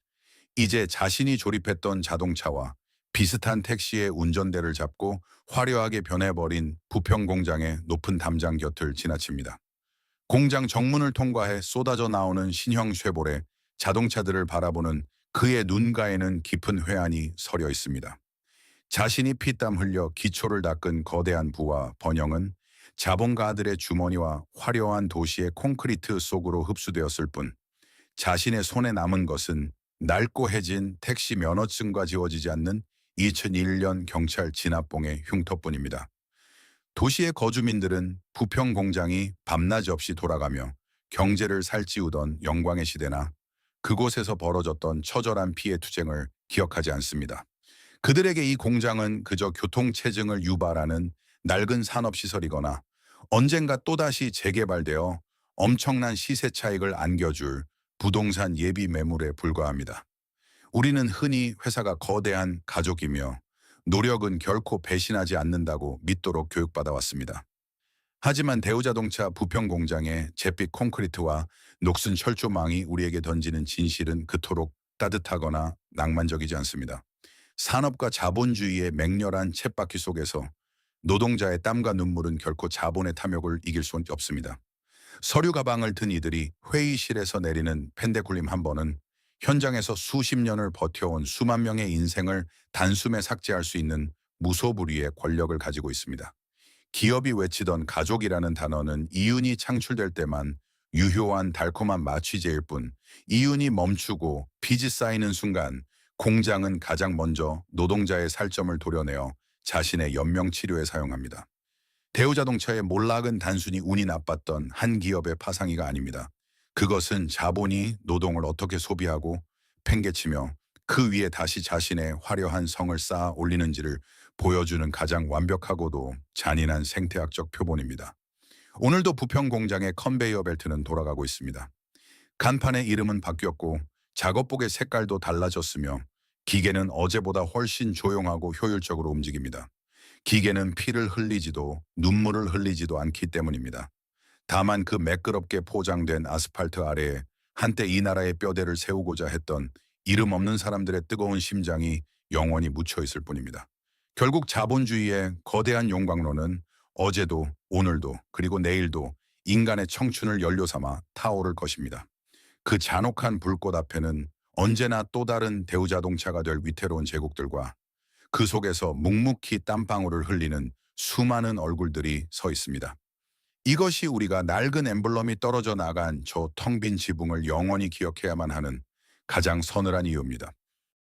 이제 자신이 조립했던 자동차와 비슷한 택시의 운전대를 잡고 화려하게 변해버린 부평 공장의 높은 담장 곁을 지나칩니다. 공장 정문을 통과해 쏟아져 나오는 신형 쉐보레 자동차들을 바라보는 그의 눈가에는 깊은 회한이 서려 있습니다. 자신이 피땀 흘려 기초를 닦은 거대한 부와 번영은 자본가들의 주머니와 화려한 도시의 콘크리트 속으로 흡수되었을 뿐 자신의 손에 남은 것은 낡고 해진 택시 면허증과 지워지지 않는 2001년 경찰 진압봉의 흉터뿐입니다. 도시의 거주민들은 부평 공장이 밤낮 없이 돌아가며 경제를 살찌우던 영광의 시대나 그곳에서 벌어졌던 처절한 피해 투쟁을 기억하지 않습니다. 그들에게 이 공장은 그저 교통체증을 유발하는 낡은 산업시설이거나 언젠가 또다시 재개발되어 엄청난 시세 차익을 안겨줄 부동산 예비 매물에 불과합니다. 우리는 흔히 회사가 거대한 가족이며 노력은 결코 배신하지 않는다고 믿도록 교육받아 왔습니다. 하지만 대우자동차 부평 공장의 잿빛 콘크리트와 녹슨 철조망이 우리에게 던지는 진실은 그토록 따뜻하거나 낭만적이지 않습니다. 산업과 자본주의의 맹렬한 쳇바퀴 속에서 노동자의 땀과 눈물은 결코 자본의 탐욕을 이길 수 없습니다. 서류 가방을 든 이들이 회의실에서 내리는 펜데쿨림 한 번은 현장에서 수십 년을 버텨온 수만 명의 인생을 단숨에 삭제할 수 있는 무소불위의 권력을 가지고 있습니다. 기업이 외치던 가족이라는 단어는 이윤이 창출될 때만 유효한 달콤한 마취제일 뿐 이윤이 멈추고 빚이 쌓이는 순간 공장은 가장 먼저 노동자의 살점을 도려내어 자신의 연명치료에 사용합니다. 대우자동차의 몰락은 단순히 운이 나빴던 한 기업의 파상이가 아닙니다. 그것은 자본이 노동을 어떻게 소비하고 팽개치며 그 위에 다시 자신의 화려한 성을 쌓아 올리는지를 보여주는 가장 완벽하고도 잔인한 생태학적 표본입니다. 오늘도 부평 공장의 컨베이어 벨트는 돌아가고 있습니다. 간판의 이름은 바뀌었고 작업복의 색깔도 달라졌으며 기계는 어제보다 훨씬 조용하고 효율적으로 움직입니다. 기계는 피를 흘리지도 눈물을 흘리지도 않기 때문입니다. 다만 그 매끄럽게 포장된 아스팔트 아래에 한때 이 나라의 뼈대를 세우고자 했던 이름 없는 사람들의 뜨거운 심장이 영원히 묻혀 있을 뿐입니다. 결국 자본주의의 거대한 용광로는 어제도 오늘도 그리고 내일도 인간의 청춘을 연료 삼아 타오를 것입니다. 그 잔혹한 불꽃 앞에는 언제나 또 다른 대우자동차가 될 위태로운 제국들과 그 속에서 묵묵히 땀방울을 흘리는 수많은 얼굴들이 서 있습니다. 이것이 우리가 낡은 엠블럼이 떨어져 나간 저 텅 빈 지붕을 영원히 기억해야만 하는 가장 서늘한 이유입니다.